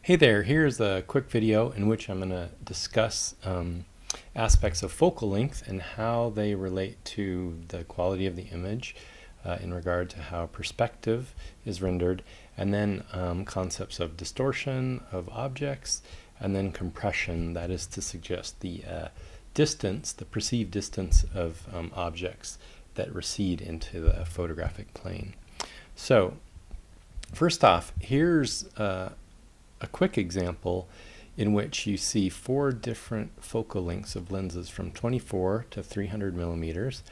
Hey there, here's a quick video in which I'm going to discuss aspects of focal length and how they relate to the quality of the image in regard to how perspective is rendered, and then concepts of distortion of objects, and then compression, that is to suggest the distance, the perceived distance of objects that recede into the photographic plane. So first off, here's a quick example in which you see 4 different focal lengths of lenses from 24 to 300 millimeters.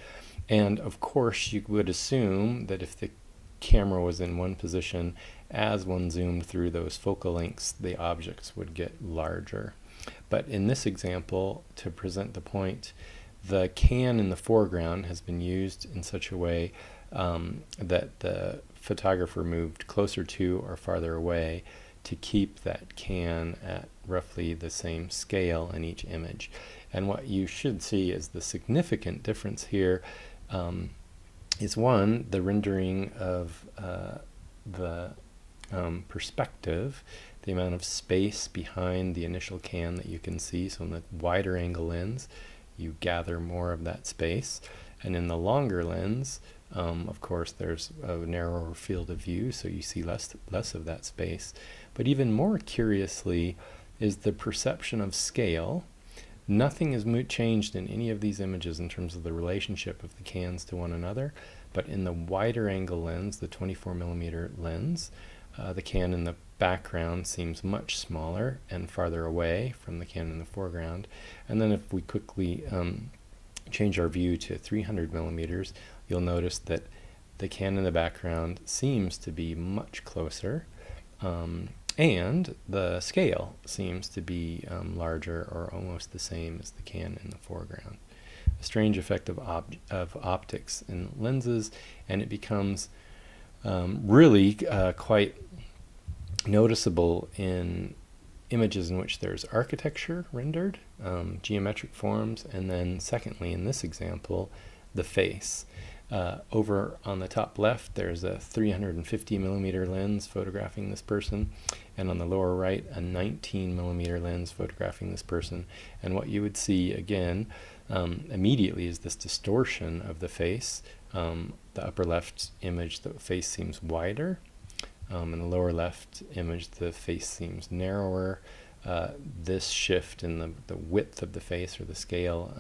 And of course you would assume that if the camera was in one position, as one zoomed through those focal lengths, the objects would get larger. But in this example, to present the point, the can in the foreground has been used in such a way that the photographer moved closer to or farther away to keep that can at roughly the same scale in each image. And what you should see is the significant difference here is one, the rendering of the perspective, the amount of space behind the initial can that you can see. So in the wider angle lens, you gather more of that space. And in the longer lens, of course, there's a narrower field of view, so you see less of that space. But even more curiously is the perception of scale. Nothing is changed in any of these images in terms of the relationship of the cans to one another, but in the wider angle lens, the 24 millimeter lens, the can in the background seems much smaller and farther away from the can in the foreground. And then if we quickly change our view to 300 millimeters, you'll notice that the can in the background seems to be much closer, and the scale seems to be larger or almost the same as the can in the foreground. A strange effect of optics in lenses, and it becomes really quite noticeable in images in which there's architecture rendered, geometric forms, and then secondly, in this example, the face. Over on the top left, there's a 350 millimeter lens photographing this person, and on the lower right, a 19 millimeter lens photographing this person. And what you would see again immediately is this distortion of the face. The upper left image, the face seems wider. In the lower left image, the face seems narrower. This shift in the width of the face, or the scale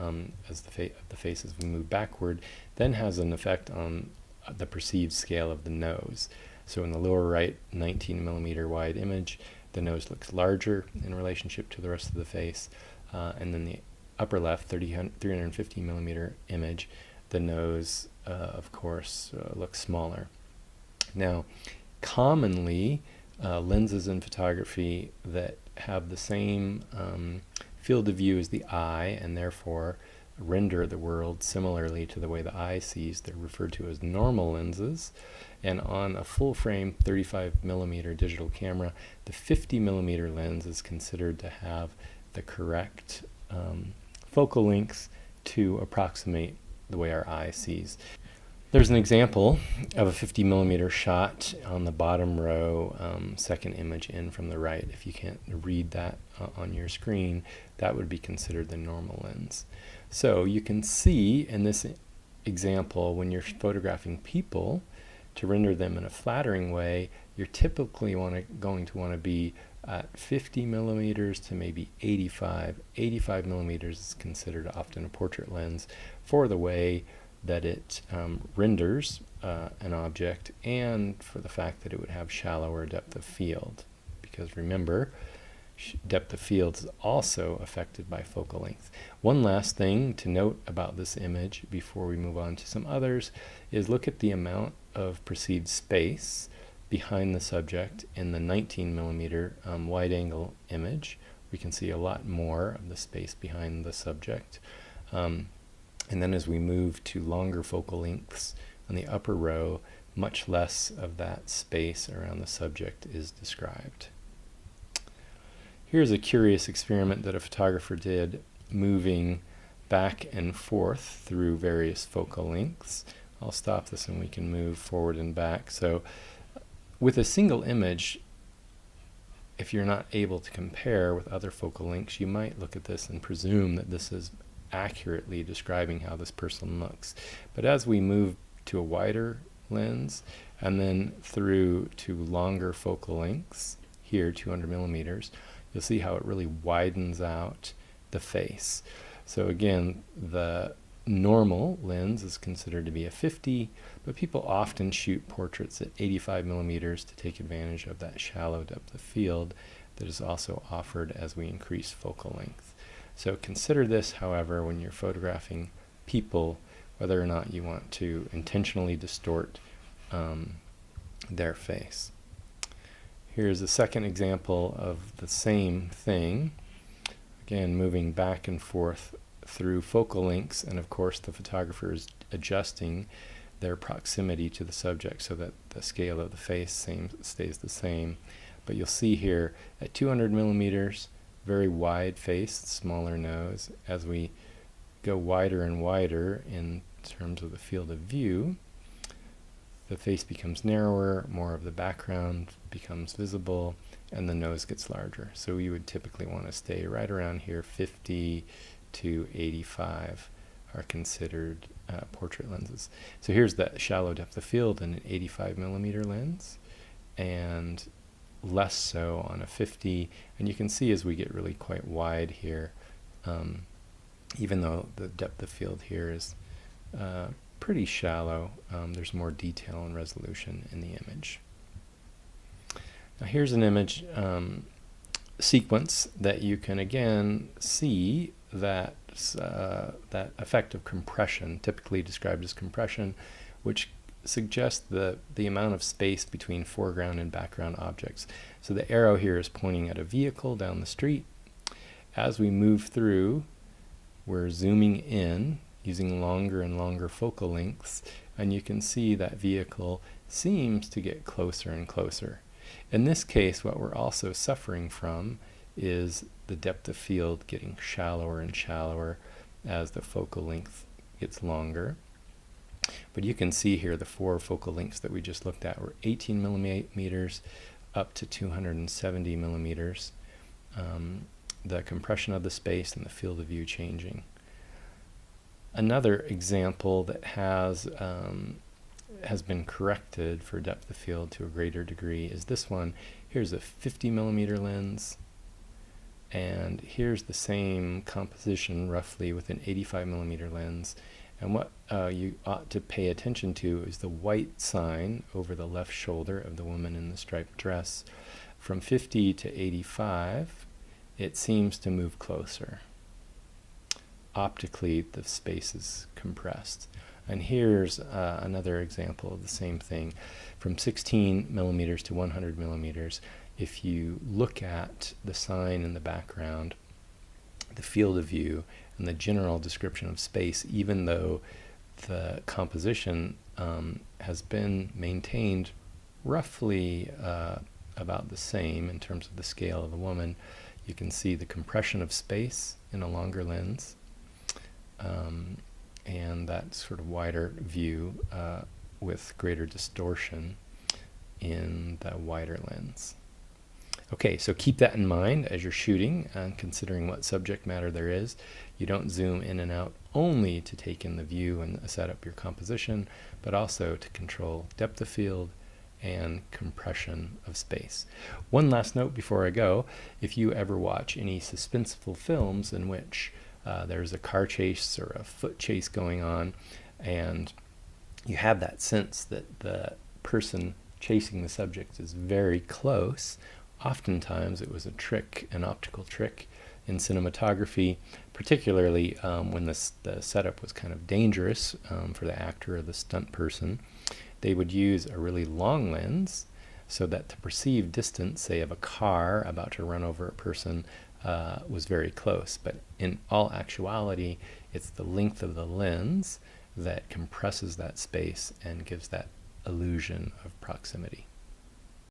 as the face as we move backward, then has an effect on the perceived scale of the nose. So in the lower right 19 millimeter wide image, the nose looks larger in relationship to the rest of the face, and then the upper left 350 millimeter image, the nose of course looks smaller. Now commonly lenses in photography that have the same field of view as the eye and therefore render the world similarly to the way the eye sees, they're referred to as normal lenses. And on a full frame 35 millimeter digital camera, the 50 millimeter lens is considered to have the correct focal length to approximate the way our eye sees. There's an example of a 50 millimeter shot on the bottom row, second image in from the right. If you can't read that on your screen, that would be considered the normal lens. So you can see in this example, when you're photographing people, to render them in a flattering way, you're typically going to want to be at 50 millimeters to maybe 85. 85 millimeters is considered often a portrait lens for the way that it renders an object, and for the fact that it would have shallower depth of field. Because remember, depth of field is also affected by focal length. One last thing to note about this image before we move on to some others is look at the amount of perceived space behind the subject in the 19 millimeter wide angle image. We can see a lot more of the space behind the subject. And then as we move to longer focal lengths on the upper row, much less of that space around the subject is described. Here's a curious experiment that a photographer did, moving back and forth through various focal lengths. I'll stop this and we can move forward and back. So with a single image, if you're not able to compare with other focal lengths, you might look at this and presume that this is accurately describing how this person looks. But as we move to a wider lens and then through to longer focal lengths, here 200 millimeters, you'll see how it really widens out the face. So again, the normal lens is considered to be a 50, but people often shoot portraits at 85 millimeters to take advantage of that shallow depth of field that is also offered as we increase focal length. So consider this, however, when you're photographing people, whether or not you want to intentionally distort their face. Here's a second example of the same thing. Again, moving back and forth through focal lengths, and of course the photographer is adjusting their proximity to the subject so that the scale of the face stays the same. But you'll see here at 200 millimeters, very wide face, smaller nose. As we go wider and wider in terms of the field of view, the face becomes narrower, more of the background becomes visible, and the nose gets larger. So you would typically want to stay right around here. 50 to 85 are considered portrait lenses. So here's that shallow depth of field in an 85 millimeter lens, and less so on a 50. And you can see as we get really quite wide here, even though the depth of field here is pretty shallow, there's more detail and resolution in the image. Now here's an image sequence that you can again see that effect of compression, typically described as compression, which suggests the amount of space between foreground and background objects. So the arrow here is pointing at a vehicle down the street. As we move through, we're zooming in using longer and longer focal lengths, and you can see that vehicle seems to get closer and closer. In this case, what we're also suffering from is the depth of field getting shallower and shallower as the focal length gets longer. But you can see here the four focal lengths that we just looked at were 18 millimeters up to 270 millimeters. The compression of the space and the field of view changing. Another example that has been corrected for depth of field to a greater degree is this one. Here's a 50 millimeter lens, and here's the same composition roughly with an 85 millimeter lens. And what you ought to pay attention to is the white sign over the left shoulder of the woman in the striped dress. From 50 to 85, it seems to move closer. Optically, the space is compressed. And here's another example of the same thing. From 16 millimeters to 100 millimeters, if you look at the sign in the background, the field of view, and the general description of space, even though the composition has been maintained roughly about the same in terms of the scale of the woman, you can see the compression of space in a longer lens, and that sort of wider view with greater distortion in the wider lens. Okay, so keep that in mind as you're shooting and considering what subject matter there is. You don't zoom in and out only to take in the view and set up your composition, but also to control depth of field and compression of space. One last note before I go: if you ever watch any suspenseful films in which there's a car chase or a foot chase going on, and you have that sense that the person chasing the subject is very close, oftentimes it was a trick, an optical trick in cinematography, particularly when the setup was kind of dangerous for the actor or the stunt person. They would use a really long lens so that the perceived distance, say, of a car about to run over a person was very close. But in all actuality, it's the length of the lens that compresses that space and gives that illusion of proximity.